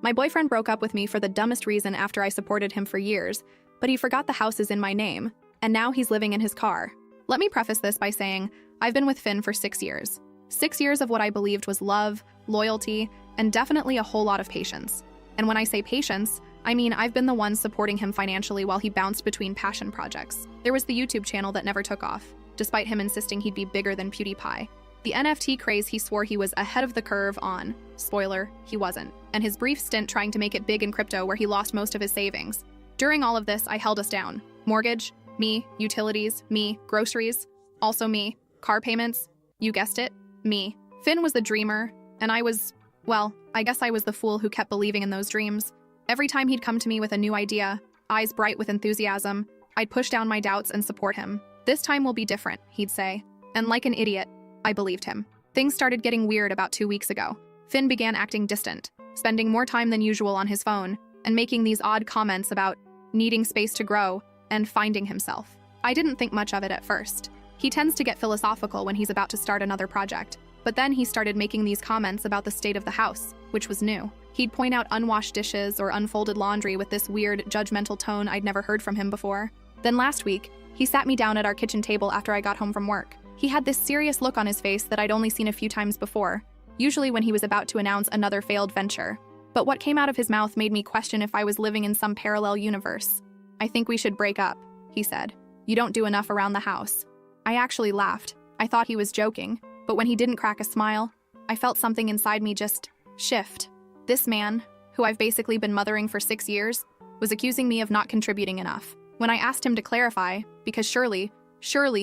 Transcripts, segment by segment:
My boyfriend broke up with me for the dumbest reason after I supported him for years, but he forgot the house is in my name, and now he's living in his car. Let me preface this by saying I've been with Finn for 6 years. 6 years of what I believed was love, loyalty, and definitely a whole lot of patience. And when I say patience, I mean I've been the one supporting him financially while he bounced between passion projects. There was the YouTube channel that never took off, despite him insisting he'd be bigger than PewDiePie. The NFT craze he swore he was ahead of the curve on. Spoiler, he wasn't. And his brief stint trying to make it big in crypto where he lost most of his savings. During all of this, I held us down. Mortgage, me. Utilities, me. Groceries, also me. Car payments, you guessed it, me. Finn was the dreamer, and I was, well, I guess I was the fool who kept believing in those dreams. Every time he'd come to me with a new idea, eyes bright with enthusiasm, I'd push down my doubts and support him. This time will be different, he'd say. And like an idiot, I believed him. Things started getting weird about 2 weeks ago. Finn began acting distant, spending more time than usual on his phone, and making these odd comments about needing space to grow and finding himself. I didn't think much of it at first. He tends to get philosophical when he's about to start another project, but then he started making these comments about the state of the house, which was new. He'd point out unwashed dishes or unfolded laundry with this weird, judgmental tone I'd never heard from him before. Then last week, he sat me down at our kitchen table after I got home from work. He had this serious look on his face that I'd only seen a few times before, usually when he was about to announce another failed venture. But what came out of his mouth made me question if I was living in some parallel universe. "I think we should break up," he said. "You don't do enough around the house." I actually laughed. I thought he was joking, but when he didn't crack a smile, I felt something inside me just shift. This man, who I've basically been mothering for 6 years, was accusing me of not contributing enough. When I asked him to clarify, because surely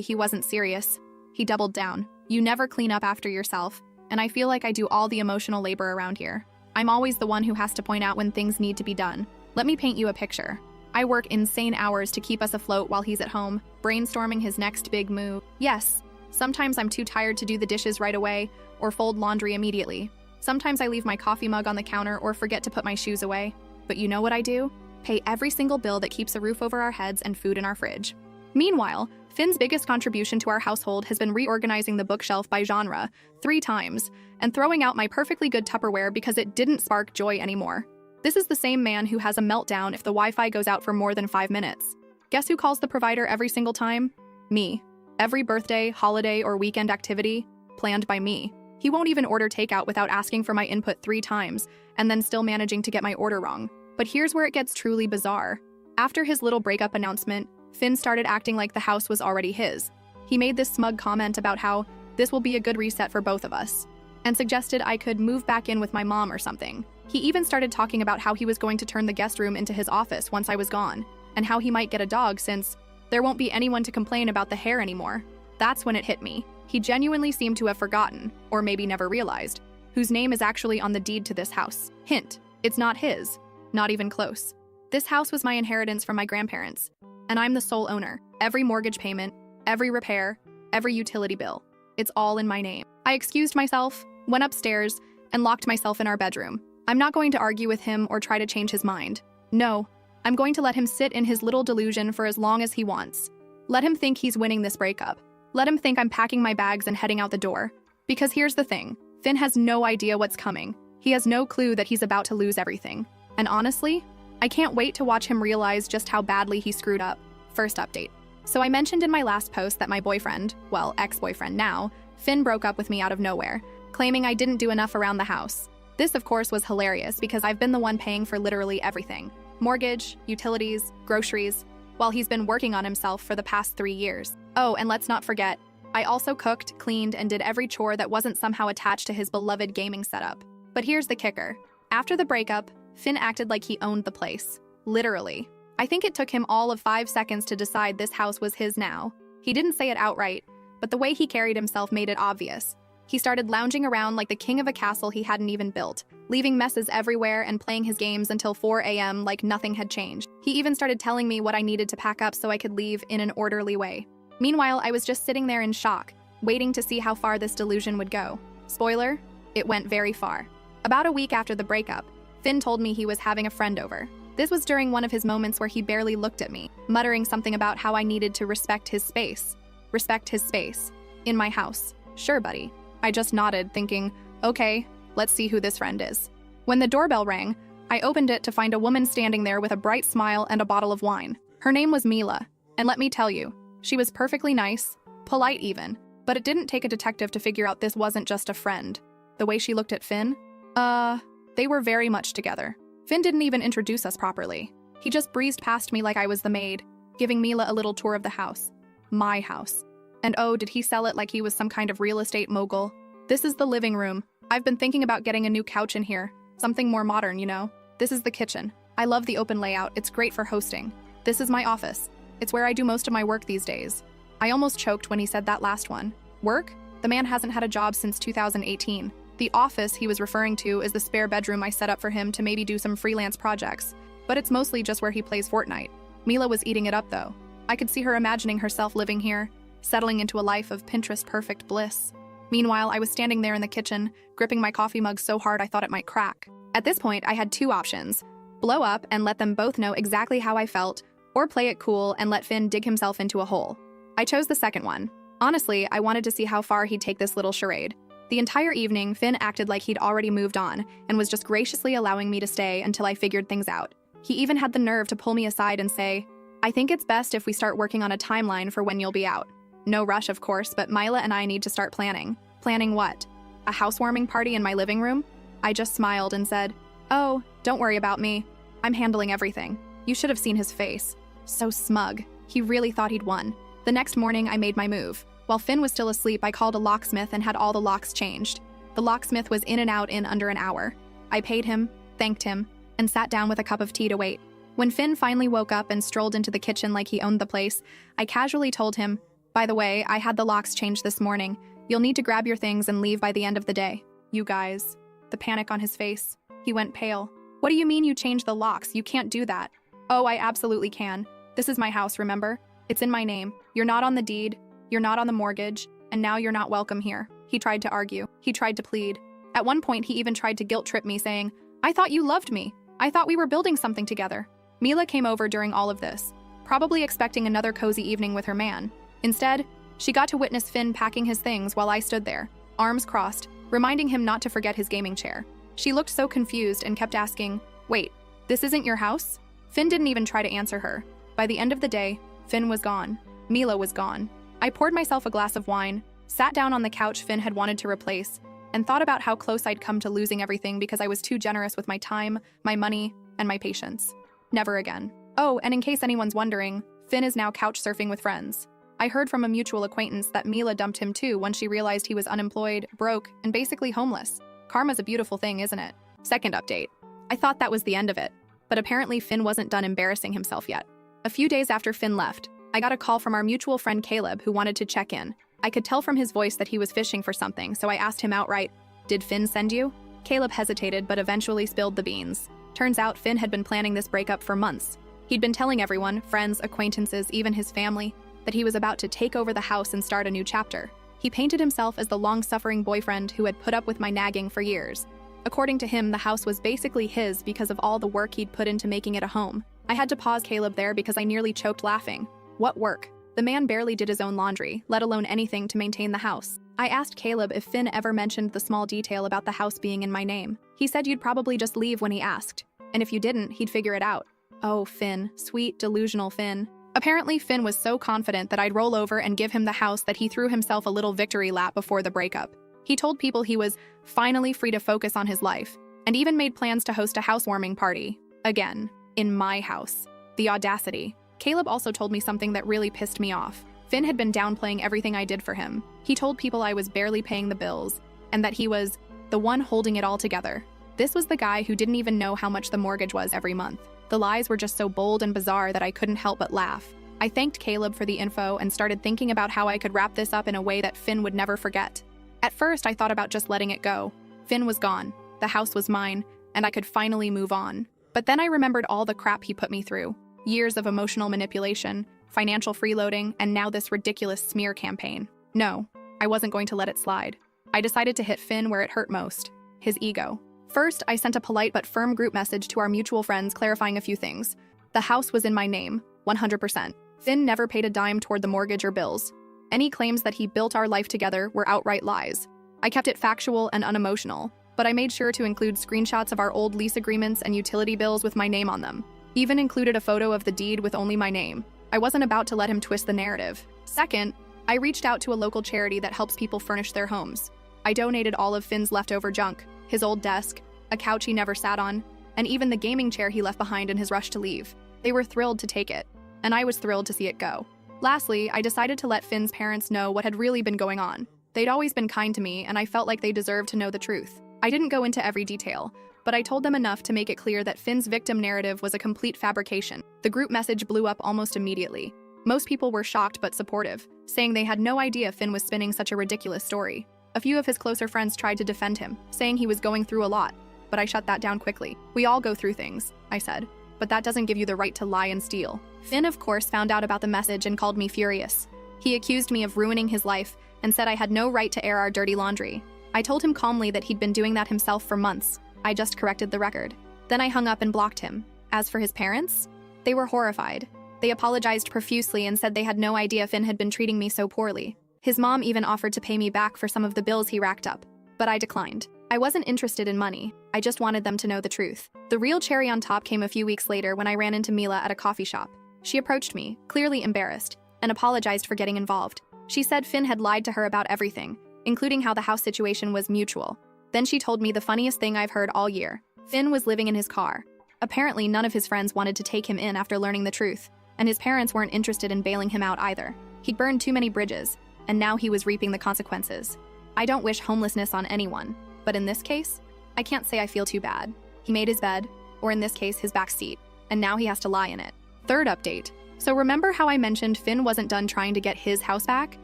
he wasn't serious, he doubled down. "You never clean up after yourself, and I feel like I do all the emotional labor around here. I'm always the one who has to point out when things need to be done. Let me paint you a picture. I work insane hours to keep us afloat while he's at home, brainstorming his next big move. Yes, sometimes I'm too tired to do the dishes right away or fold laundry immediately. Sometimes I leave my coffee mug on the counter or forget to put my shoes away. But you know what I do? Pay every single bill that keeps a roof over our heads and food in our fridge." Meanwhile, Finn's biggest contribution to our household has been reorganizing the bookshelf by genre 3 times and throwing out my perfectly good Tupperware because it didn't spark joy anymore. This is the same man who has a meltdown if the Wi-Fi goes out for more than 5 minutes. Guess who calls the provider every single time? Me. Every birthday, holiday, or weekend activity, planned by me. He won't even order takeout without asking for my input 3 times, and then still managing to get my order wrong. But here's where it gets truly bizarre. After his little breakup announcement, Finn started acting like the house was already his. He made this smug comment about how this will be a good reset for both of us, and suggested I could move back in with my mom or something. He even started talking about how he was going to turn the guest room into his office once I was gone, and how he might get a dog since there won't be anyone to complain about the hair anymore. That's when it hit me. He genuinely seemed to have forgotten, or maybe never realized, whose name is actually on the deed to this house. Hint, it's not his. Not even close. This house was my inheritance from my grandparents, and I'm the sole owner. Every mortgage payment, every repair, every utility bill, it's all in my name. I excused myself, went upstairs, and locked myself in our bedroom. I'm not going to argue with him or try to change his mind. No, I'm going to let him sit in his little delusion for as long as he wants. Let him think he's winning this breakup. Let him think I'm packing my bags and heading out the door. Because here's the thing, Finn has no idea what's coming. He has no clue that he's about to lose everything. And honestly, I can't wait to watch him realize just how badly he screwed up. First update. So I mentioned in my last post that my boyfriend, well, ex-boyfriend now, Finn broke up with me out of nowhere, claiming I didn't do enough around the house. This, of course, was hilarious because I've been the one paying for literally everything. Mortgage, utilities, groceries, while he's been working on himself for the past 3 years. Oh, and let's not forget, I also cooked, cleaned, and did every chore that wasn't somehow attached to his beloved gaming setup. But here's the kicker. After the breakup, Finn acted like he owned the place. Literally. I think it took him all of 5 seconds to decide this house was his now. He didn't say it outright, but the way he carried himself made it obvious. He started lounging around like the king of a castle he hadn't even built, leaving messes everywhere and playing his games until 4 a.m. like nothing had changed. He even started telling me what I needed to pack up so I could leave in an orderly way. Meanwhile, I was just sitting there in shock, waiting to see how far this delusion would go. Spoiler, it went very far. About a week after the breakup, Finn told me he was having a friend over. This was during one of his moments where he barely looked at me, muttering something about how I needed to respect his space. Respect his space. In my house. Sure, buddy. I just nodded, thinking, okay, let's see who this friend is. When the doorbell rang, I opened it to find a woman standing there with a bright smile and a bottle of wine. Her name was Mila, and let me tell you, she was perfectly nice, polite even, but it didn't take a detective to figure out this wasn't just a friend. The way she looked at Finn? They were very much together. Finn didn't even introduce us properly. He just breezed past me like I was the maid, giving Mila a little tour of the house. My house. And oh, did he sell it like he was some kind of real estate mogul? This is the living room. I've been thinking about getting a new couch in here. Something more modern, you know? This is the kitchen. I love the open layout. It's great for hosting. This is my office. It's where I do most of my work these days. I almost choked when he said that last one. Work? The man hasn't had a job since 2018. The office he was referring to is the spare bedroom I set up for him to maybe do some freelance projects, but it's mostly just where he plays Fortnite. Mila was eating it up though. I could see her imagining herself living here, settling into a life of Pinterest-perfect bliss. Meanwhile, I was standing there in the kitchen, gripping my coffee mug so hard I thought it might crack. At this point, I had two options: blow up and let them both know exactly how I felt, or play it cool and let Finn dig himself into a hole. I chose the second one. Honestly, I wanted to see how far he'd take this little charade. The entire evening, Finn acted like he'd already moved on and was just graciously allowing me to stay until I figured things out. He even had the nerve to pull me aside and say, "I think it's best if we start working on a timeline for when you'll be out." No rush, of course, but Mila and I need to start planning. Planning what? A housewarming party in my living room? I just smiled and said, "Oh, don't worry about me. I'm handling everything." You should have seen his face. So smug. He really thought he'd won. The next morning, I made my move. While Finn was still asleep, I called a locksmith and had all the locks changed. The locksmith was in and out in under an hour. I paid him, thanked him, and sat down with a cup of tea to wait. When Finn finally woke up and strolled into the kitchen like he owned the place, I casually told him, "By the way, I had the locks changed this morning. You'll need to grab your things and leave by the end of the day." You guys. The panic on his face. He went pale. "What do you mean you changed the locks? You can't do that." "Oh, I absolutely can. This is my house, remember? It's in my name. You're not on the deed. You're not on the mortgage, and now you're not welcome here." He tried to argue. He tried to plead. At one point, he even tried to guilt-trip me, saying, "I thought you loved me. I thought we were building something together." Mila came over during all of this, probably expecting another cozy evening with her man. Instead, she got to witness Finn packing his things while I stood there, arms crossed, reminding him not to forget his gaming chair. She looked so confused and kept asking, "Wait, this isn't your house?" Finn didn't even try to answer her. By the end of the day, Finn was gone. Mila was gone. I poured myself a glass of wine, sat down on the couch Finn had wanted to replace, and thought about how close I'd come to losing everything because I was too generous with my time, my money, and my patience. Never again. Oh, and in case anyone's wondering, Finn is now couch surfing with friends. I heard from a mutual acquaintance that Mila dumped him too when she realized he was unemployed, broke, and basically homeless. Karma's a beautiful thing, isn't it? Second update. I thought that was the end of it, but apparently Finn wasn't done embarrassing himself yet. A few days after Finn left, I got a call from our mutual friend Caleb who wanted to check in. I could tell from his voice that he was fishing for something, so I asked him outright, "Did Finn send you?" Caleb hesitated but eventually spilled the beans. Turns out Finn had been planning this breakup for months. He'd been telling everyone, friends, acquaintances, even his family, that he was about to take over the house and start a new chapter. He painted himself as the long-suffering boyfriend who had put up with my nagging for years. According to him, the house was basically his because of all the work he'd put into making it a home. I had to pause Caleb there because I nearly choked laughing. What work? The man barely did his own laundry, let alone anything to maintain the house. I asked Caleb if Finn ever mentioned the small detail about the house being in my name. He said you'd probably just leave when he asked, and if you didn't, he'd figure it out. Oh, Finn. Sweet, delusional Finn. Apparently, Finn was so confident that I'd roll over and give him the house that he threw himself a little victory lap before the breakup. He told people he was finally free to focus on his life, and even made plans to host a housewarming party. Again, in my house. The audacity. Caleb also told me something that really pissed me off. Finn had been downplaying everything I did for him. He told people I was barely paying the bills, and that he was the one holding it all together. This was the guy who didn't even know how much the mortgage was every month. The lies were just so bold and bizarre that I couldn't help but laugh. I thanked Caleb for the info and started thinking about how I could wrap this up in a way that Finn would never forget. At first, I thought about just letting it go. Finn was gone, the house was mine, and I could finally move on. But then I remembered all the crap he put me through. Years of emotional manipulation, financial freeloading, and now this ridiculous smear campaign. No, I wasn't going to let it slide. I decided to hit Finn where it hurt most, his ego. First, I sent a polite but firm group message to our mutual friends clarifying a few things. The house was in my name, 100%. Finn never paid a dime toward the mortgage or bills. Any claims that he built our life together were outright lies. I kept it factual and unemotional. but I made sure to include screenshots of our old lease agreements and utility bills with my name on them. Even included a photo of the deed with only my name. I wasn't about to let him twist the narrative. Second, I reached out to a local charity that helps people furnish their homes. I donated all of Finn's leftover junk, his old desk, a couch he never sat on, and even the gaming chair he left behind in his rush to leave. They were thrilled to take it, and I was thrilled to see it go. Lastly, I decided to let Finn's parents know what had really been going on. They'd always been kind to me, and I felt like they deserved to know the truth. I didn't go into every detail, but I told them enough to make it clear that Finn's victim narrative was a complete fabrication. The group message blew up almost immediately. Most people were shocked but supportive, saying they had no idea Finn was spinning such a ridiculous story. A few of his closer friends tried to defend him, saying he was going through a lot, but I shut that down quickly. We all go through things, I said, but that doesn't give you the right to lie and steal. Finn, of course, found out about the message and called me furious. He accused me of ruining his life and said I had no right to air our dirty laundry. I told him calmly that he'd been doing that himself for months. I just corrected the record. Then I hung up and blocked him. As for his parents, they were horrified. They apologized profusely and said they had no idea Finn had been treating me so poorly. His mom even offered to pay me back for some of the bills he racked up, but I declined. I wasn't interested in money. I just wanted them to know the truth. The real cherry on top came a few weeks later when I ran into Mila at a coffee shop. She approached me, clearly embarrassed, and apologized for getting involved. She said Finn had lied to her about everything, including how the house situation was mutual. Then she told me the funniest thing I've heard all year. Finn was living in his car. Apparently, none of his friends wanted to take him in after learning the truth, and his parents weren't interested in bailing him out either. He'd burned too many bridges, and now he was reaping the consequences. I don't wish homelessness on anyone, but in this case, I can't say I feel too bad. He made his bed, or in this case, his back seat, and now he has to lie in it. Third update. So remember how I mentioned Finn wasn't done trying to get his house back?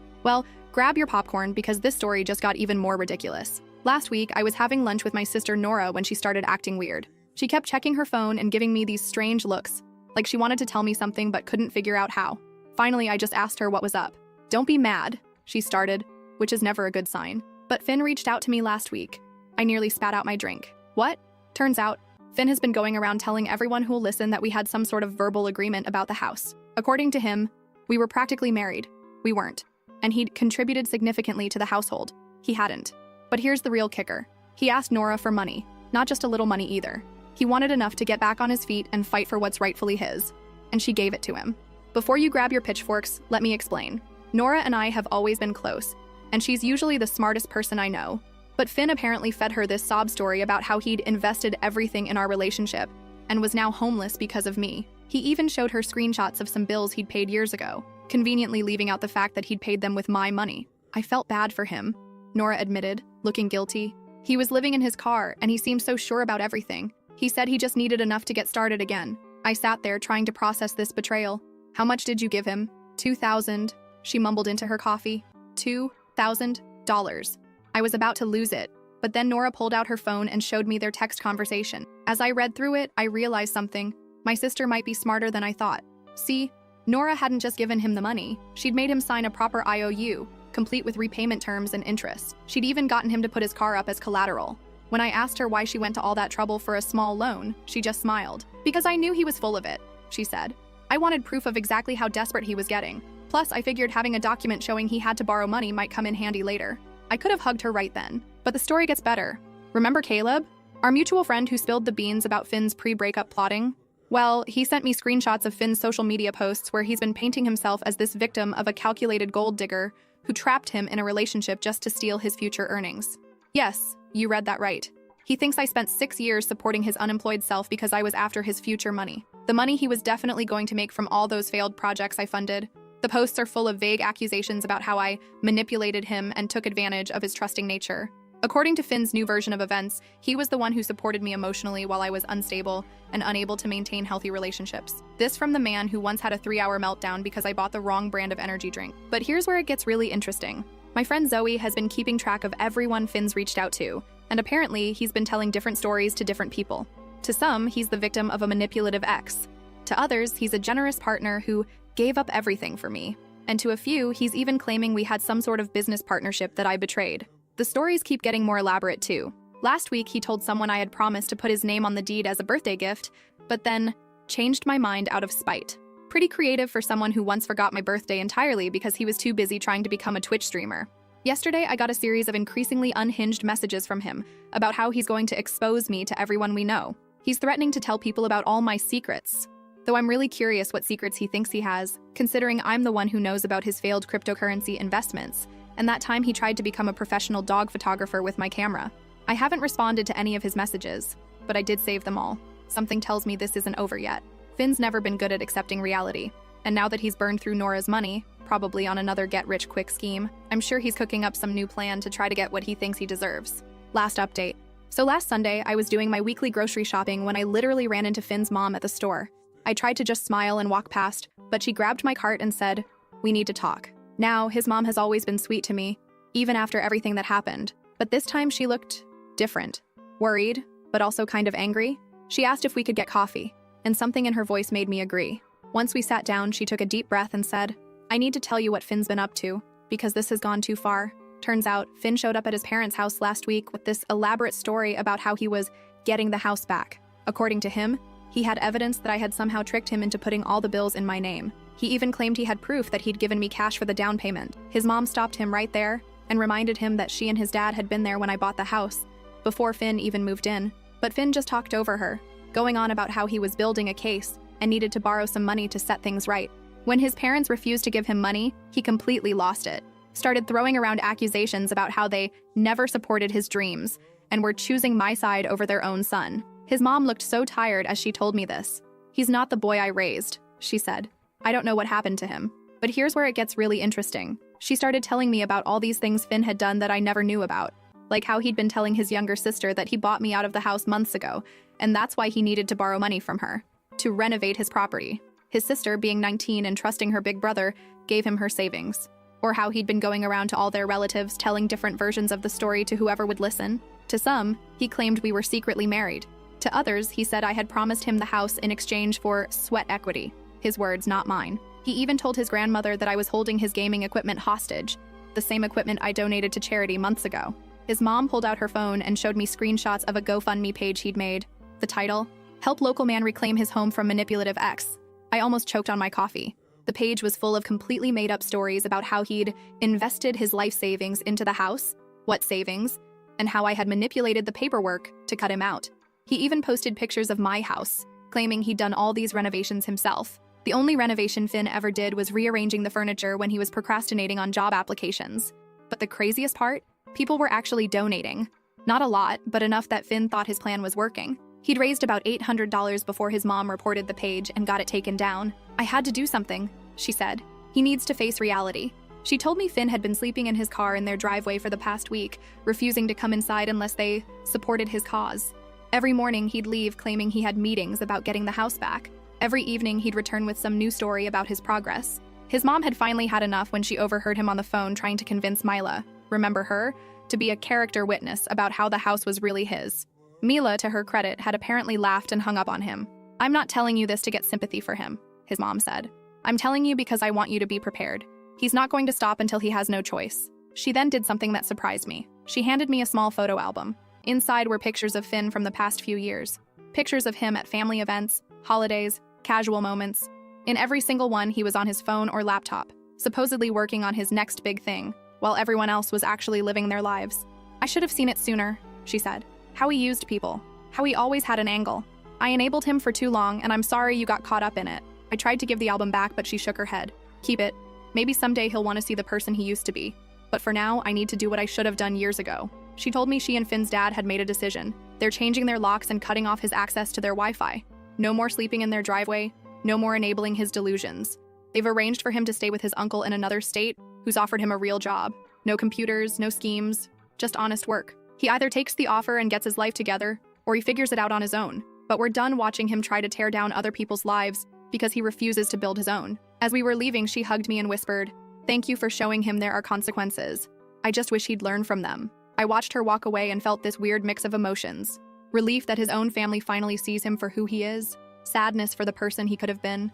Well, grab your popcorn because this story just got even more ridiculous. Last week, I was having lunch with my sister Nora when she started acting weird. She kept checking her phone and giving me these strange looks, like she wanted to tell me something but couldn't figure out how. Finally, I just asked her what was up. "Don't be mad," she started, which is never a good sign. But Finn reached out to me last week. I nearly spat out my drink. What? Turns out, Finn has been going around telling everyone who'll listen that we had some sort of verbal agreement about the house. According to him, we were practically married. We weren't. And he'd contributed significantly to the household. He hadn't. But here's the real kicker. He asked Nora for money, not just a little money either. He wanted enough to get back on his feet and fight for what's rightfully his. And she gave it to him. Before you grab your pitchforks, let me explain. Nora and I have always been close, and she's usually the smartest person I know. But Finn apparently fed her this sob story about how he'd invested everything in our relationship and was now homeless because of me. He even showed her screenshots of some bills he'd paid years ago, conveniently leaving out the fact that he'd paid them with my money. I felt bad for him, Nora admitted, looking guilty. He was living in his car, and he seemed so sure about everything. He said he just needed enough to get started again. I sat there trying to process this betrayal. "How much did you give him?" $2,000, she mumbled into her coffee. $2,000. I was about to lose it, but then Nora pulled out her phone and showed me their text conversation. As I read through it, I realized something. My sister might be smarter than I thought. See, Nora hadn't just given him the money. She'd made him sign a proper IOU, complete with repayment terms and interest. She'd even gotten him to put his car up as collateral. When I asked her why she went to all that trouble for a small loan, she just smiled. "Because I knew he was full of it," she said. "I wanted proof of exactly how desperate he was getting. Plus, I figured having a document showing he had to borrow money might come in handy later." I could have hugged her right then. But the story gets better. Remember Caleb? Our mutual friend who spilled the beans about Finn's pre-breakup plotting? Well, he sent me screenshots of Finn's social media posts where he's been painting himself as this victim of a calculated gold digger who trapped him in a relationship just to steal his future earnings. Yes, you read that right. He thinks I spent 6 years supporting his unemployed self because I was after his future money. The money he was definitely going to make from all those failed projects I funded. The posts are full of vague accusations about how I manipulated him and took advantage of his trusting nature. According to Finn's new version of events, he was the one who supported me emotionally while I was unstable and unable to maintain healthy relationships. This from the man who once had a 3-hour meltdown because I bought the wrong brand of energy drink. But here's where it gets really interesting. My friend Zoe has been keeping track of everyone Finn's reached out to, and apparently he's been telling different stories to different people. To some, he's the victim of a manipulative ex. To others, he's a generous partner who gave up everything for me. And to a few, he's even claiming we had some sort of business partnership that I betrayed. The stories keep getting more elaborate too. Last week, he told someone I had promised to put his name on the deed as a birthday gift, but then changed my mind out of spite. Pretty creative for someone who once forgot my birthday entirely because he was too busy trying to become a Twitch streamer. Yesterday, I got a series of increasingly unhinged messages from him about how he's going to expose me to everyone we know. He's threatening to tell people about all my secrets. Though I'm really curious what secrets he thinks he has, considering I'm the one who knows about his failed cryptocurrency investments, and that time he tried to become a professional dog photographer with my camera. I haven't responded to any of his messages, but I did save them all. Something tells me this isn't over yet. Finn's never been good at accepting reality, and now that he's burned through Nora's money, probably on another get-rich-quick scheme, I'm sure he's cooking up some new plan to try to get what he thinks he deserves. Last update. So last Sunday, I was doing my weekly grocery shopping when I literally ran into Finn's mom at the store. I tried to just smile and walk past, but she grabbed my cart and said, "We need to talk." Now, his mom has always been sweet to me, even after everything that happened, but this time she looked different. Worried, but also kind of angry. She asked if we could get coffee, and something in her voice made me agree. Once we sat down, she took a deep breath and said, "I need to tell you what Finn's been up to, because this has gone too far." Turns out, Finn showed up at his parents' house last week with this elaborate story about how he was getting the house back. According to him, he had evidence that I had somehow tricked him into putting all the bills in my name. He even claimed he had proof that he'd given me cash for the down payment. His mom stopped him right there and reminded him that she and his dad had been there when I bought the house, before Finn even moved in. But Finn just talked over her, going on about how he was building a case and needed to borrow some money to set things right. When his parents refused to give him money, he completely lost it. Started throwing around accusations about how they never supported his dreams and were choosing my side over their own son. His mom looked so tired as she told me this. "He's not the boy I raised," she said. "I don't know what happened to him." But here's where it gets really interesting. She started telling me about all these things Finn had done that I never knew about, like how he'd been telling his younger sister that he bought me out of the house months ago, and that's why he needed to borrow money from her, to renovate his property. His sister, being 19 and trusting her big brother, gave him her savings. Or how he'd been going around to all their relatives telling different versions of the story to whoever would listen. To some, he claimed we were secretly married. To others, he said I had promised him the house in exchange for sweat equity. His words, not mine. He even told his grandmother that I was holding his gaming equipment hostage, the same equipment I donated to charity months ago. His mom pulled out her phone and showed me screenshots of a GoFundMe page he'd made. The title, "Help Local Man Reclaim His Home from Manipulative Ex." I almost choked on my coffee. The page was full of completely made-up stories about how he'd invested his life savings into the house, what savings, and how I had manipulated the paperwork to cut him out. He even posted pictures of my house, claiming he'd done all these renovations himself. The only renovation Finn ever did was rearranging the furniture when he was procrastinating on job applications. But the craziest part? People were actually donating. Not a lot, but enough that Finn thought his plan was working. He'd raised about $800 before his mom reported the page and got it taken down. "I had to do something," she said. "He needs to face reality." She told me Finn had been sleeping in his car in their driveway for the past week, refusing to come inside unless they supported his cause. Every morning, he'd leave claiming he had meetings about getting the house back. Every evening, he'd return with some new story about his progress. His mom had finally had enough when she overheard him on the phone trying to convince Mila, remember her, to be a character witness about how the house was really his. Mila, to her credit, had apparently laughed and hung up on him. "I'm not telling you this to get sympathy for him," his mom said. "I'm telling you because I want you to be prepared. He's not going to stop until he has no choice." She then did something that surprised me. She handed me a small photo album. Inside were pictures of Finn from the past few years. Pictures of him at family events, holidays, casual moments. In every single one, he was on his phone or laptop, supposedly working on his next big thing, while everyone else was actually living their lives. "I should have seen it sooner," she said. "How he used people. How he always had an angle. I enabled him for too long, and I'm sorry you got caught up in it." I tried to give the album back, but she shook her head. "Keep it. Maybe someday he'll want to see the person he used to be. But for now, I need to do what I should have done years ago." She told me she and Finn's dad had made a decision. They're changing their locks and cutting off his access to their Wi-Fi. No more sleeping in their driveway. No more enabling his delusions. They've arranged for him to stay with his uncle in another state, who's offered him a real job. No computers, no schemes, just honest work. He either takes the offer and gets his life together, or he figures it out on his own. But we're done watching him try to tear down other people's lives because he refuses to build his own. As we were leaving, she hugged me and whispered, "Thank you for showing him there are consequences. I just wish he'd learn from them." I watched her walk away and felt this weird mix of emotions. Relief that his own family finally sees him for who he is, sadness for the person he could have been.